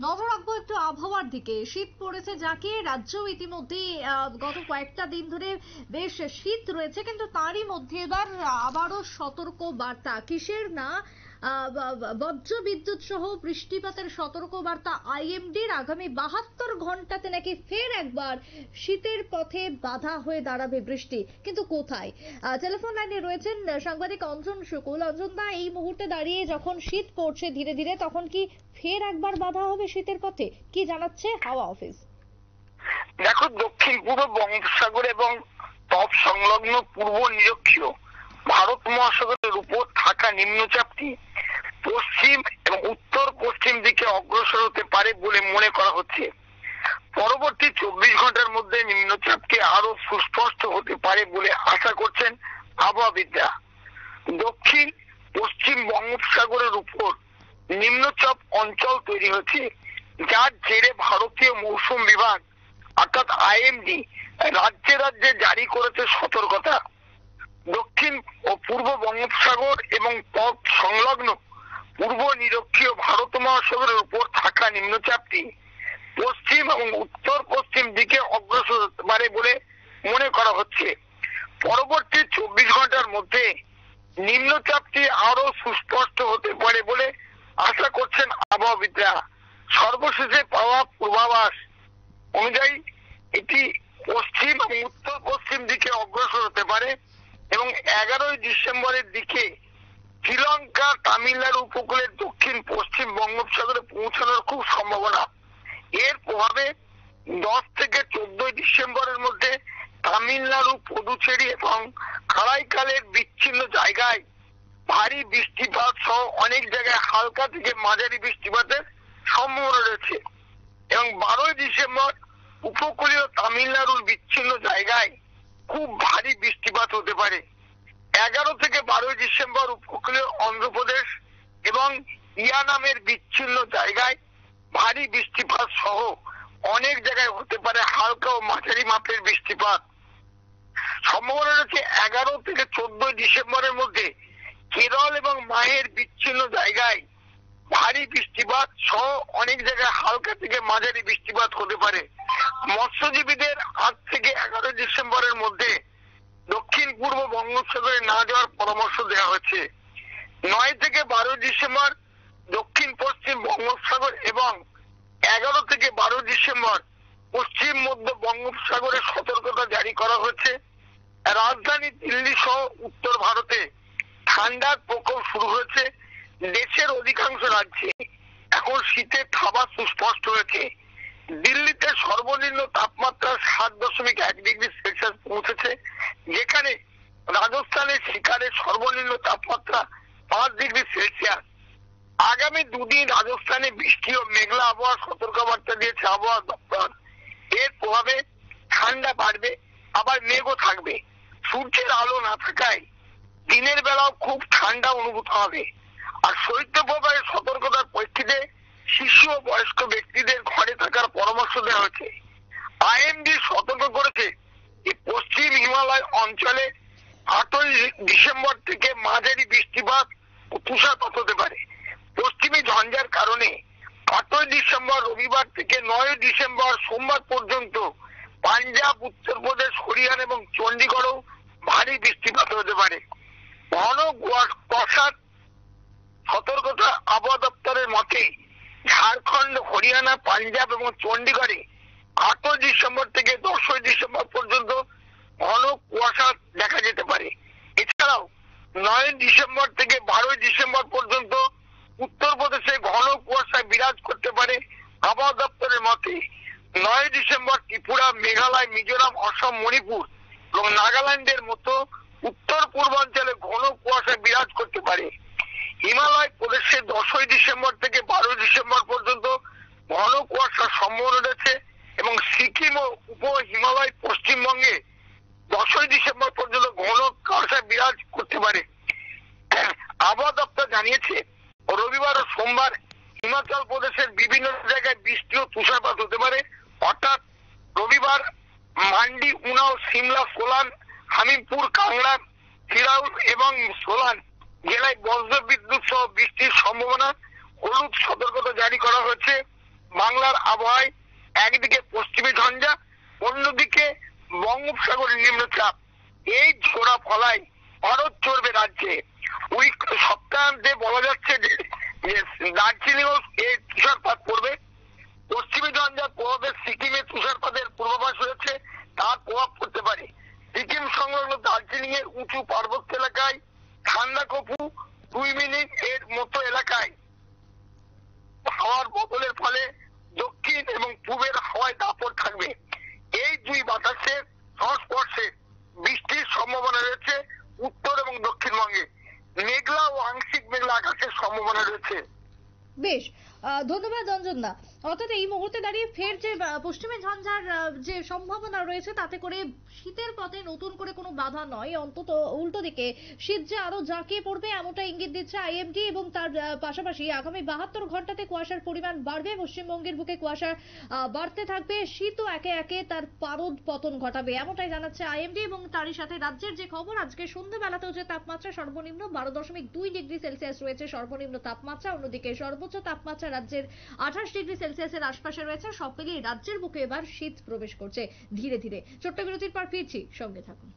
নজর রাখবো একটু আবহাওয়ার দিকে। শীত পড়েছে যাকে রাজ্য ইতিমধ্যে গত কয়েকটা দিন ধরে বেশ শীত রয়েছে, কিন্তু তারই মধ্যে এবার আবারও সতর্ক বার্তা। কিসের না, বজ্র বিদ্যুৎ সহ বৃষ্টিপাতের সতর্ক বার্তা আইএমডির। আগামী 72 ঘন্টাতে নাকি ফের একবার শীতের পথে বাধা হয়ে দাঁড়াবে বৃষ্টি, কিন্তু কোথায়? টেলিফোন লাইনে রয়েছেন সাংবাদিক অঞ্জন শুকুল। অঞ্জন দা, এই মুহূর্তে দাঁড়িয়ে যখন শীত পড়ছে ধীরে ধীরে, তখন কি ফের একবার বাধা হবে শীতের পথে? কি জানাচ্ছে হাওয়া অফিস? দেখো, দক্ষিণ পূর্ব বঙ্গোপসাগর এবং তৎ সংলগ্ন পূর্ব নিরক্ষীয় ভারত মহাসাগরের উপর থাকা নিম্নচাপটি পশ্চিম এবং উত্তর পশ্চিম দিকে অগ্রসর হতে পারে বলে মনে করা হচ্ছে। পরবর্তী 24 ঘন্টার মধ্যে নিম্নচাপটি আরো সুস্পষ্ট হতে পারে বলে আশা করছেন আবহাওয়াবিদরা। দক্ষিণ পশ্চিম বঙ্গোপসাগরের উপর নিম্নচাপ অঞ্চল তৈরি হয়েছে, যার জেরে ভারতীয় মৌসুম বিভাগ অর্থাৎ আইএমডি রাজ্যে রাজ্যে জারি করেছে সতর্কতা। দক্ষিণ ও পূর্ব বঙ্গোপসাগর এবং তৎ সংলগ্ন পূর্ব নিরক্ষীয় ভারত মহাসাগরের উপর থাকা নিম্নচাপটি পশ্চিম এবং উত্তর পশ্চিম দিকে অগ্রসর হতে পারে বলে মনে করা হচ্ছে। পরবর্তী 24 ঘন্টার মধ্যে নিম্নচাপটি আরো সুস্পষ্ট হতে পারে বলে আশা করছেন আবহাওয়াবিদরা। সর্বশেষে পাওয়া পূর্বাভাস অনুযায়ী এটি পশ্চিম এবং উত্তর পশ্চিম দিকে অগ্রসর হতে পারে এবং 11ই ডিসেম্বরের দিকে শ্রীলঙ্কা তামিলনাড়ু উপকূলের দক্ষিণ পশ্চিম বঙ্গোপসাগরে পৌঁছানোর খুব সম্ভাবনা। এর প্রভাবে 10 থেকে 14 ডিসেম্বরের মধ্যে তামিলনাড়ু, পুদুচেরি এবং কারাইকালের বিচ্ছিন্ন জায়গায় ভারী বৃষ্টিপাত সহ অনেক জায়গায় হালকা থেকে মাঝারি বৃষ্টিপাতের সম্ভাবনা রয়েছে এবং 12ই ডিসেম্বর উপকূলীয় তামিলনাড়ুর বিচ্ছিন্ন জায়গায় খুব ভারী বৃষ্টিপাত হতে পারে। 11 থেকে 12ই ডিসেম্বর উপকূলীয় অন্ধ্রপ্রদেশ এবং ইয়ানামের বিচ্ছিন্ন জায়গায় ভারী বৃষ্টিপাত সহ অনেক জায়গায় হতে পারে হালকা ও মাঝারি মাপের বৃষ্টিপাত। সম্ভাবনা রয়েছে 11 থেকে 14 ডিসেম্বরের মধ্যে কেরল এবং মাহের বিচ্ছিন্ন জায়গায় ভারী বৃষ্টিপাত সহ অনেক জায়গায় হালকা থেকে মাঝারি বৃষ্টিপাত হতে পারে। মৎস্যজীবীদের 8 থেকে 11 ডিসেম্বরের মধ্যে দক্ষিণ পূর্ব বঙ্গোপসাগরে না যাওয়ার পরামর্শ দেওয়া হয়েছে। 9 থেকে 12 ডিসেম্বর দক্ষিণ পশ্চিম বঙ্গোপসাগর এবং 11 থেকে 12 ডিসেম্বর পশ্চিম মধ্য বঙ্গোপসাগরে সতর্কতা জারি করা হয়েছে। রাজধানী দিল্লি সহ উত্তর ভারতে ঠান্ডার প্রকোপ শুরু হয়েছে। দেশের অধিকাংশ রাজ্যে এখন শীতের থাবা সুস্পষ্ট হয়েছে। দিল্লিতে সর্বনিম্ন তাপমাত্রা 7.1 ডিগ্রি সেলসিয়াস পৌঁছেছে, যেখানে রাজস্থানের শিকারের সর্বনিম্ন তাপমাত্রা 5 ডিগ্রি সেলসিয়াস। আগামী দুদিন রাজস্থানে বৃষ্টি ও মেঘলা আবহাওয়ার সতর্কবার্তা দিয়েছে আবহাওয়া দপ্তর। এর প্রভাবে ঠান্ডা বাড়বে, আবার মেঘও থাকবে। সূর্যের আলো না থাকায় দিনের বেলাও খুব ঠান্ডা অনুভূত হবে। আর শৈত্যপ্রবাহের সতর্কতার প্রেক্ষিতে শিশু ও বয়স্ক ব্যক্তিদের ঘরে থাকার পরামর্শ দেওয়া হয়েছে। আইএমডি সতর্ক করেছে যে পশ্চিম হিমালয় অঞ্চলে 8ই ডিসেম্বর থেকে মাঝারি বৃষ্টিপাত ও তুষারপাত হতে পারে। পশ্চিমী ঝঞ্ঝার কারণে 8ই ডিসেম্বর রবিবার থেকে 9ই ডিসেম্বর সোমবার পর্যন্ত পাঞ্জাব, উত্তরপ্রদেশ, হরিয়ানা এবং চণ্ডীগড়েও ভারী বৃষ্টিপাত হতে পারে। ঘন কুয়াশার সতর্কতা আবহাওয়া দপ্তরের মতে ঝাড়খণ্ড, হরিয়ানা, পাঞ্জাব এবং চণ্ডীগড়ে 8ই ডিসেম্বর থেকে 10ই ডিসেম্বর পর্যন্ত ঘন কুয়াশা দেখা যেতে পারে। এছাড়াও 9ই ডিসেম্বর থেকে 12ই ডিসেম্বর পর্যন্ত উত্তরপ্রদেশে ঘন কুয়াশা বিরাজ করতে পারে। আবহাওয়া দপ্তরের মতে 9ই ডিসেম্বর ত্রিপুরা, মেঘালয়, মিজোরাম, অসম, মণিপুর এবং নাগাল্যান্ডের মতো উত্তর পূর্বাঞ্চলে ঘন কুয়াশা বিরাজ করতে পারে। হিমালয় প্রদেশে 10ই ডিসেম্বর থেকে 12ই ডিসেম্বর পর্যন্ত ঘন কুয়াশার সম্ভাবনা রয়েছে এবং সিকিম ও উপ হিমালয় পশ্চিমবঙ্গে 10ই ডিসেম্বর পর্যন্ত ঘন কুয়াশা বিরাজ করতে পারে। আবহাওয়া দপ্তর জানিয়েছে রবিবার ও সোমবার হিমাচল প্রদেশের বিভিন্ন জায়গায় বৃষ্টি ও তুষারপাত হতে পারে। অর্থাৎ রবিবার মান্ডি, উনাও, সিমলা, সোলান, হামিরপুর, কাংড়া, সিরাউল এবং সোলান জেলায় বজ্র বিদ্যুৎ সহ বৃষ্টির সম্ভাবনা। হলুদ সতর্কতা জারি করা হয়েছে। বাংলার আবহাওয়ায় একদিকে পশ্চিমী ঝঞ্ঝা, অন্যদিকে বঙ্গোপসাগরের নিম্নচাপ, এই ঝোড়া ফলায় ভারত চড়বে রাজ্যে। ওই সপ্তাহান্তে বলা যাচ্ছে যে দার্জিলিংও এই তুষারপাত পড়বে। পশ্চিমী ঝঞ্ঝার প্রভাবে সিকিমে তুষারপাতের পূর্বাভাস রয়েছে, তার প্রভাব পড়তে পারে। সিকিম সংলগ্ন দার্জিলিং এর উঁচু পার্বত্য এলাকায়, ঠান্ডাকফু 2 মিনিট এর মতো এলাকায় হাওয়ার বদলের ফলে দক্ষিণ এবং পূবের হাওয়ায় দাপট থাকবে। এই দুই বাতাসের সংস্পর্শে বৃষ্টির সম্ভাবনা রয়েছে উত্তর এবং দক্ষিণবঙ্গে। মেঘলা ও আংশিক মেঘলা আকাশের সম্ভাবনা রয়েছে। বেশ, ধন্যবাদ অঞ্জনদা। অর্থাৎ এই মুহূর্তে দাঁড়িয়ে ফের যে পশ্চিমী ঝঞ্ঝার যে সম্ভাবনা রয়েছে, তাতে করে শীতের পথে নতুন করে কোনো বাধা নয়, অন্তত উল্টো দিকে শীত যে আরো জাঁকিয়ে পড়বে এমনটা ইঙ্গিত দিচ্ছে আইএমডি। এবং তার পাশাপাশি আগামী 72 ঘন্টাতে কুয়াশার পরিমাণ বাড়বে, পশ্চিমবঙ্গের বুকে কুয়াশা বাড়তে থাকবে, শীতও একে একে তার পারদ পতন ঘটাবে, এমনটাই জানাচ্ছে আইএমডি। এবং তারই সাথে রাজ্যের যে খবর, আজকে সন্ধ্যাবেলাতেও যে তাপমাত্রা সর্বনিম্ন 12.2 ডিগ্রি সেলসিয়াস রয়েছে সর্বনিম্ন তাপমাত্রা, অন্যদিকে সর্বোচ্চ তাপমাত্রা রাজ্যের 28 ডিগ্রি সেলসিয়াসের আশপাশে রয়েছে। সব মিলিয়ে রাজ্যের বুকে এবার শীত প্রবেশ করছে ধীরে ধীরে। ছোট্ট বিরতির পর ফিরছি, সঙ্গে থাকুন।